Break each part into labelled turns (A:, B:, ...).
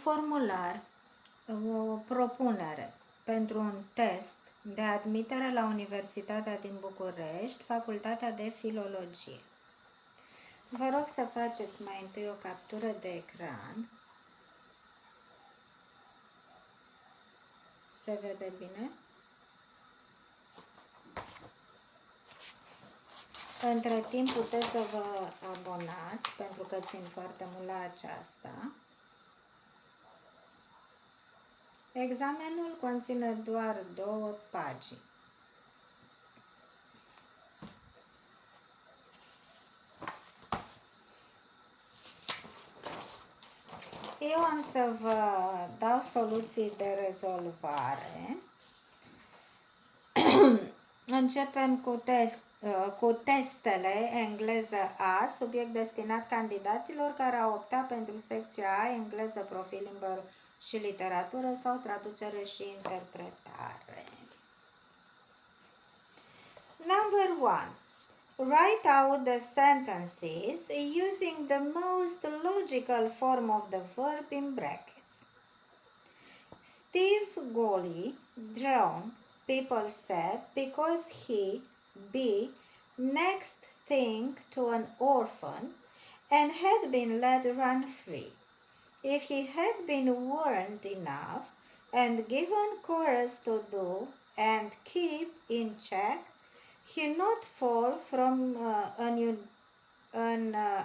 A: formular, o propunere pentru un test de admitere la Universitatea din București, Facultatea de Filologie. Vă rog să faceți mai întâi o captură de ecran. Se vede bine? Între timp puteți să vă abonați, pentru că țin foarte mult la aceasta. Examenul conține doar 2 pagini. Eu am să vă dau soluții de rezolvare. Începem cu testele Engleză A, subiect destinat candidaților care au optat pentru secția A, Engleză, profil, limbă și literatură sau traducere și interpretare. Number 1. Write out the sentences using the most logical form of the verb in brackets. Steve Golly drowned, people said, because he, B, next thing to an orphan and had been let run free. If he had been warned enough and given courage to do and keep in check, he not fall from an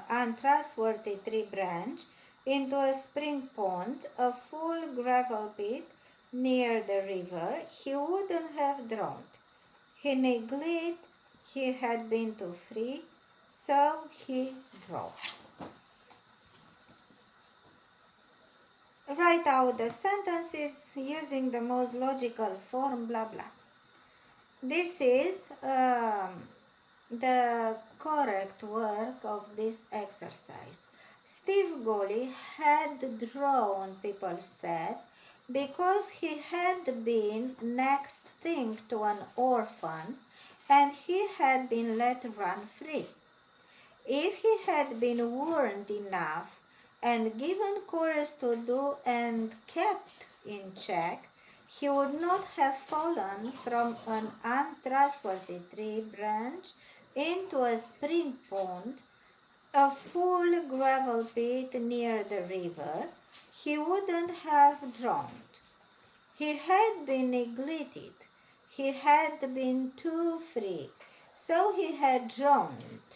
A: untrustworthy tree branch into a spring pond, a full gravel pit near the river, he wouldn't have drowned. He neglected he had been too free, so he drowned. Write out the sentences using the most logical form, blah blah. This is the correct work of this exercise. Steve Golly had drowned, people said, because he had been next thing to an orphan and he had been let run free. If he had been warned enough and given courage to do and kept in check, he would not have fallen from an untrustworthy tree branch into a spring pond, a full gravel pit near the river. He wouldn't have drowned. He had been neglected. He had been too free, so he had drowned.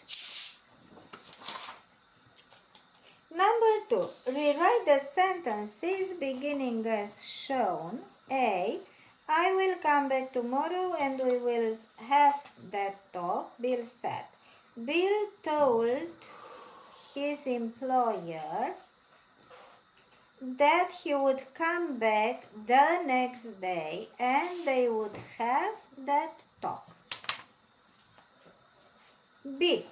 A: Number 2. Rewrite the sentences beginning as shown. A. I will come back tomorrow and we will have that talk, Bill said. Bill told his employer that he would come back the next day and they would have that talk. B.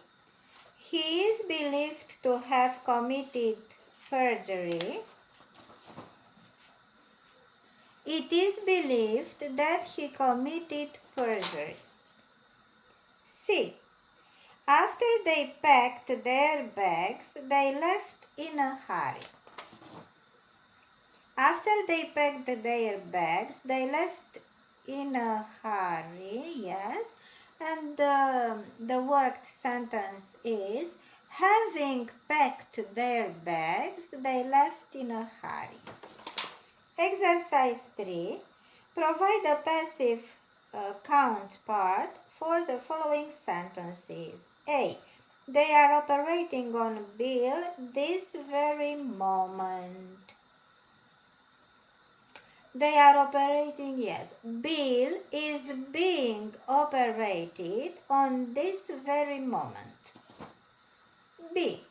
A: He is believed to have committed perjury. It is believed that he committed perjury. C. After they packed their bags, they left in a hurry. After they packed their bags, they left in a hurry, yes. And the worked sentence is, having packed their bags, they left in a hurry. Exercise 3. Provide a passive counterpart for the following sentences. A. They are operating on Bill this very moment. They are operating, yes. Bill is being operated on this very moment. B.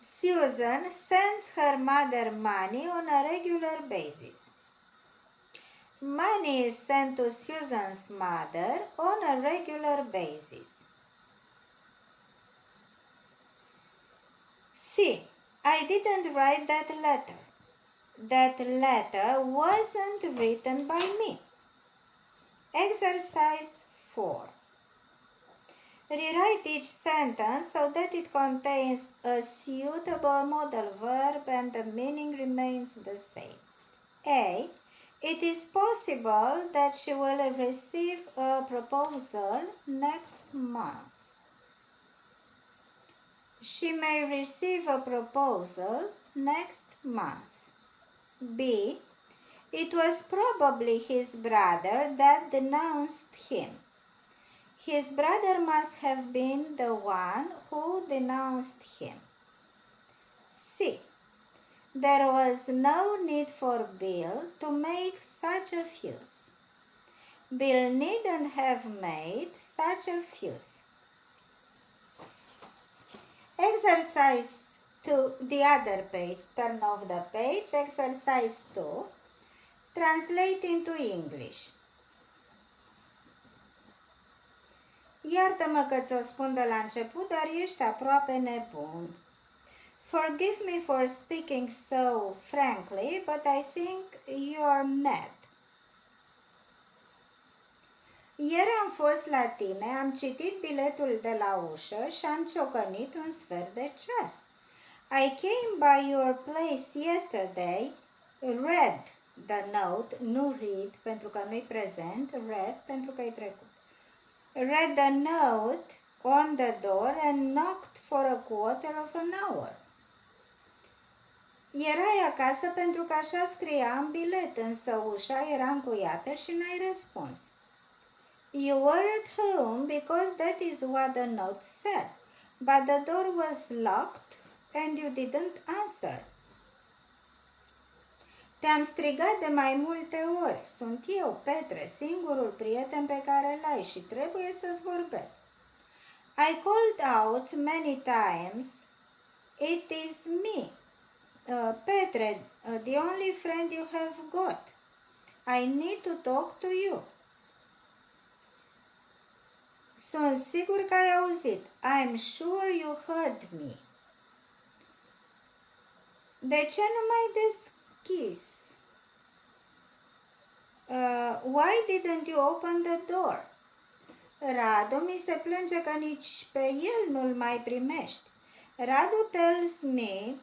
A: Susan sends her mother money on a regular basis. Money is sent to Susan's mother on a regular basis. C. I didn't write that letter. That letter wasn't written by me. Exercise 4. Rewrite each sentence so that it contains a suitable modal verb and the meaning remains the same. A. It is possible that she will receive a proposal next month. She may receive a proposal next month. B. It was probably his brother that denounced him. His brother must have been the one who denounced him. C. There was no need for Bill to make such a fuss. Bill needn't have made such a fuss. Exercise to the other page. Turn off the page. Exercise 2. Translate into English. Iartă-mă că ți-o spun de la început, dar ești aproape nebun. Forgive me for speaking so frankly, but I think you're mad. Ieri am fost la tine, am citit biletul de la ușă și am ciocănit un sfert de ceas. I came by your place yesterday, read the note, nu read pentru că nu-i prezent, read pentru că e trecut. Read the note on the door and knocked for a quarter of an hour. Erai acasă pentru că așa scria în bilet, însă ușa era încuiată și n-ai răspuns. You were at home because that is what the note said, but the door was locked and you didn't answer. Te-am strigat de mai multe ori. Sunt eu, Petre, singurul prieten pe care l-ai și trebuie să-ți vorbesc. I called out many times. It is me. Petre, the only friend you have got. I need to talk to you. Sunt sigur că ai auzit. I'm sure you heard me. De ce nu m-ai deschis? Why didn't you open the door? Radu mi se plânge că nici pe el nu-l mai primești. Radu tells me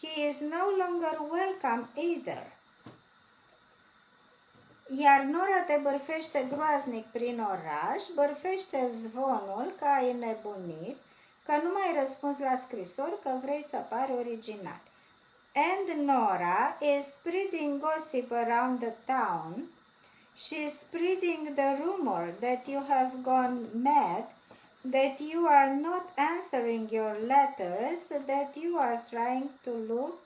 A: he is no longer welcome either. Iar Nora te bârfește groaznic prin oraș, bârfește zvonul că ai nebunit, că nu mai răspunzi la scrisori, că vrei să pari original. And Nora is spreading gossip around the town. She is spreading the rumor that you have gone mad, that you are not answering your letters, that you are trying to look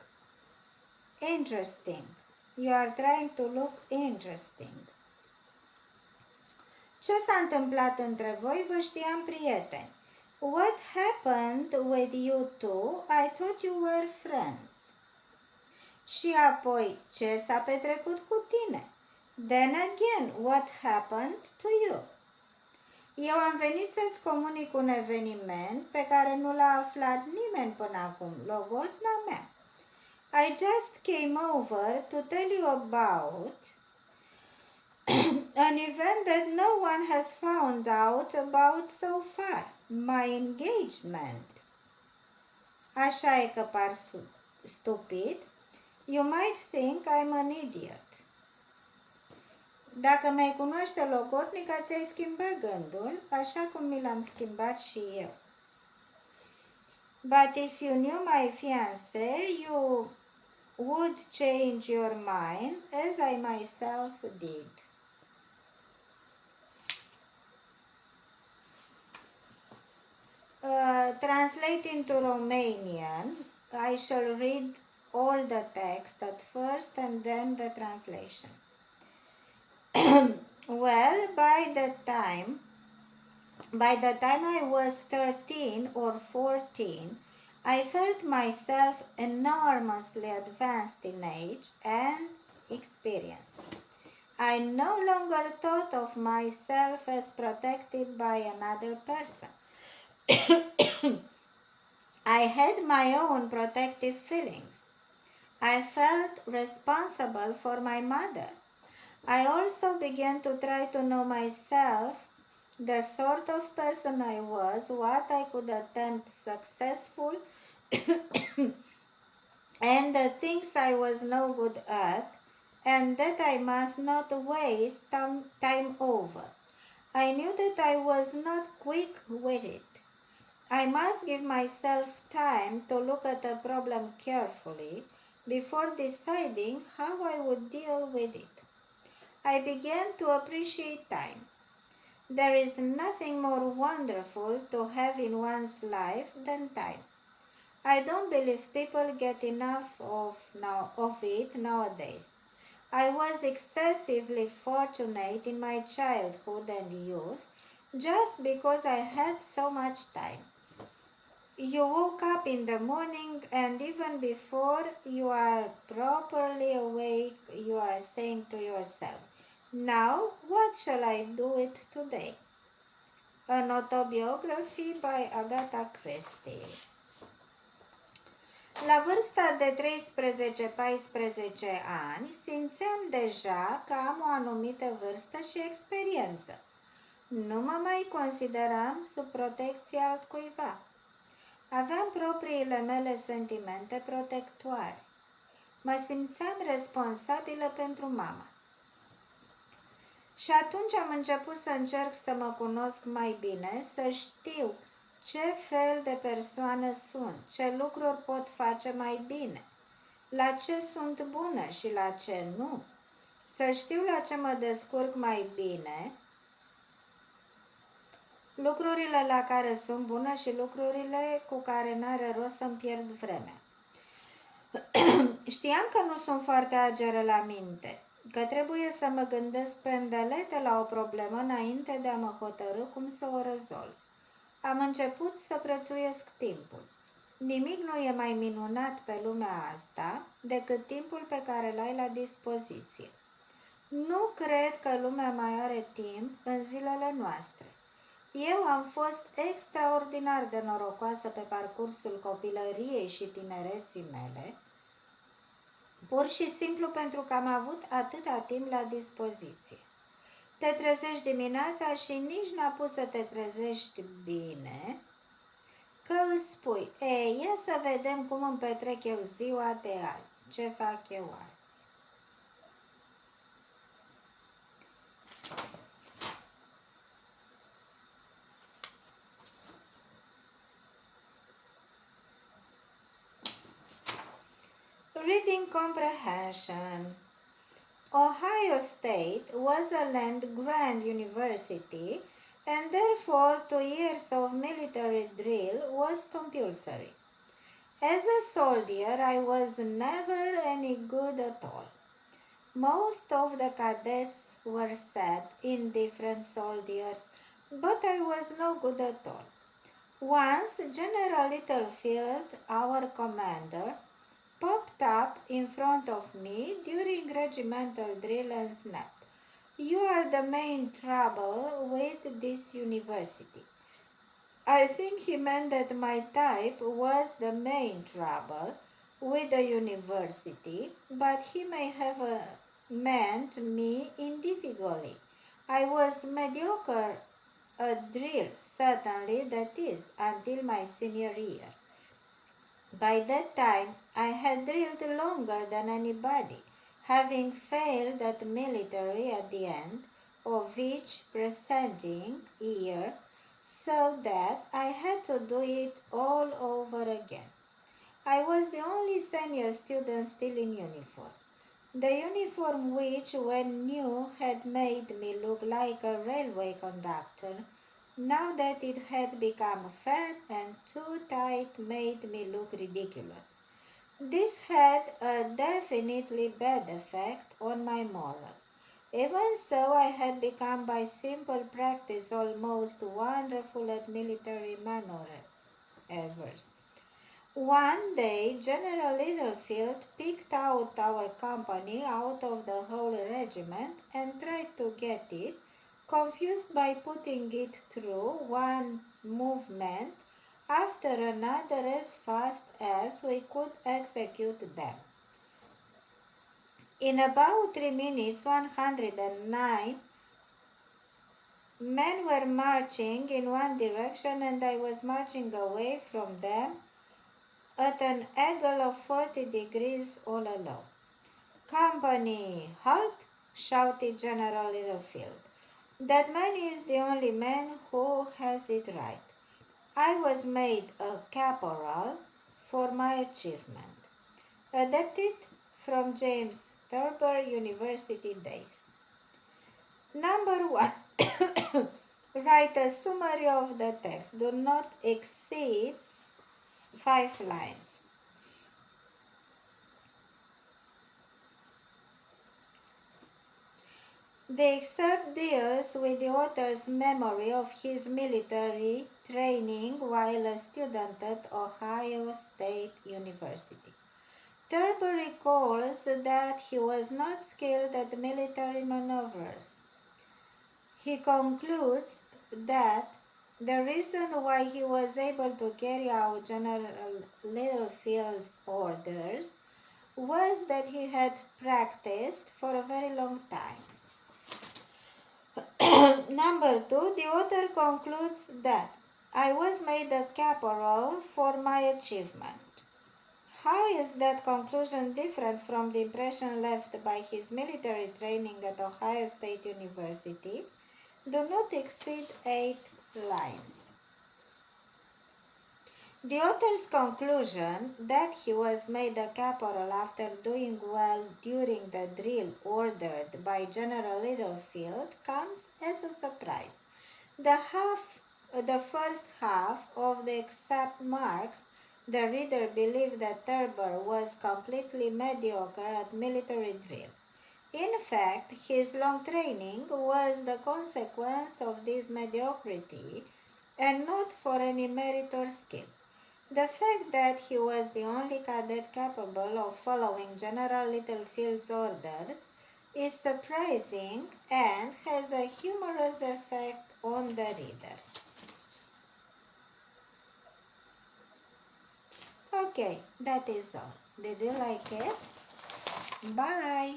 A: interesting. You are trying to look interesting. Ce s-a întâmplat între voi? Vă știam prieteni. What happened with you two? I thought you were friends. Și apoi, ce s-a petrecut cu tine? Then again, what happened to you? Eu am venit să-ți comunic un eveniment pe care nu l-a aflat nimeni până acum, logotna mea. I just came over to tell you about an event that no one has found out about so far, my engagement. Așa e că par stupid. You might think I'm an idiot. Dacă mi-ai cunoaște logotnica, ți-ai schimbat gândul, așa cum mi l-am schimbat și eu. But if you knew my fiancé, you would change your mind, as I myself did. Translate into Romanian. I shall read all the text at first and then the translation. Well, by the time I was 13 or 14, I felt myself enormously advanced in age and experience. I no longer thought of myself as protected by another person. I had my own protective feelings. I felt responsible for my mother. I also began to try to know myself the sort of person I was, what I could attempt successful, and the things I was no good at, and that I must not waste time over. I knew that I was not quick-witted. I must give myself time to look at a problem carefully before deciding how I would deal with it. I began to appreciate time. There is nothing more wonderful to have in one's life than time. I don't believe people get enough of it nowadays. I was excessively fortunate in my childhood and youth just because I had so much time. You woke up in the morning, and even before you are properly awake, you are saying to yourself, "Now, what shall I do with today?" An autobiography by Agatha Christie. La vârsta de 13-14 ani, simțeam deja că am o anumită vârstă și experiență. Nu mă mai consideram sub protecția altcuiva. Aveam propriile mele sentimente protectoare. Mă simțeam responsabilă pentru mama. Și atunci am început să încerc să mă cunosc mai bine, să știu ce fel de persoană sunt, ce lucruri pot face mai bine, la ce sunt bună și la ce nu, să știu la ce mă descurc mai bine, lucrurile la care sunt bună și lucrurile cu care n-are rost să-mi pierd vremea. Știam că nu sunt foarte ageră la minte, că trebuie să mă gândesc pe îndelete la o problemă înainte de a mă hotărâ cum să o rezolv. Am început să prețuiesc timpul. Nimic nu e mai minunat pe lumea asta decât timpul pe care l-ai la dispoziție. Nu cred că lumea mai are timp în zilele noastre. Eu am fost extraordinar de norocoasă pe parcursul copilăriei și tinereții mele, pur și simplu pentru că am avut atâta timp la dispoziție. Te trezești dimineața și nici n-a pus să te trezești bine, că îți spui, ia să vedem cum îmi petrec eu ziua de azi, ce fac eu azi. Reading comprehension. Ohio State was a land-grant university, and therefore 2 years of military drill was compulsory. As a soldier, I was never any good at all. Most of the cadets were set in different soldiers, but I was no good at all. Once, General Littlefield, our commander, popped up in front of me during regimental drill and snapped, "You are the main trouble with this university." I think he meant that my type was the main trouble with the university, but he may have meant me individually. I was mediocre at drill, certainly that is, until my senior year. By that time, I had drilled longer than anybody, having failed at military at the end of each preceding year, so that I had to do it all over again. I was the only senior student still in uniform. The uniform which, when new, had made me look like a railway conductor, now that it had become fat and too tight, made me look ridiculous. This had a definitely bad effect on my moral. Even so, I had become by simple practice almost wonderful at military maneuvers. One day, General Littlefield picked out our company out of the whole regiment and tried to get it, confused by putting it through one movement after another as fast as we could execute them. In about 3 minutes, 109 Men were marching in one direction and I was marching away from them at an angle of 40 degrees all alone. Company, halt! Shouted General Littlefield. That man is the only man who has it right. I was made a caporal for my achievement. Adapted from James Thurber University Days. Number 1. Write a summary of the text. Do not exceed 5 lines. The excerpt deals with the author's memory of his military training while a student at Ohio State University. Thurber recalls that he was not skilled at military maneuvers. He concludes that the reason why he was able to carry out General Littlefield's orders was that he had practiced for a very long time. Number 2, the author concludes that I was made a caporal for my achievement. How is that conclusion different from the impression left by his military training at Ohio State University? Do not exceed 8 lines. The author's conclusion that he was made a caporal after doing well during the drill ordered by General Littlefield comes as a surprise. The first half of the excerpt marks the reader believed that Thurber was completely mediocre at military drill. In fact, his long training was the consequence of this mediocrity and not for any merit or skill. The fact that he was the only cadet capable of following General Littlefield's orders is surprising and has a humorous effect on the reader. Okay, that is all. Did you like it? Bye!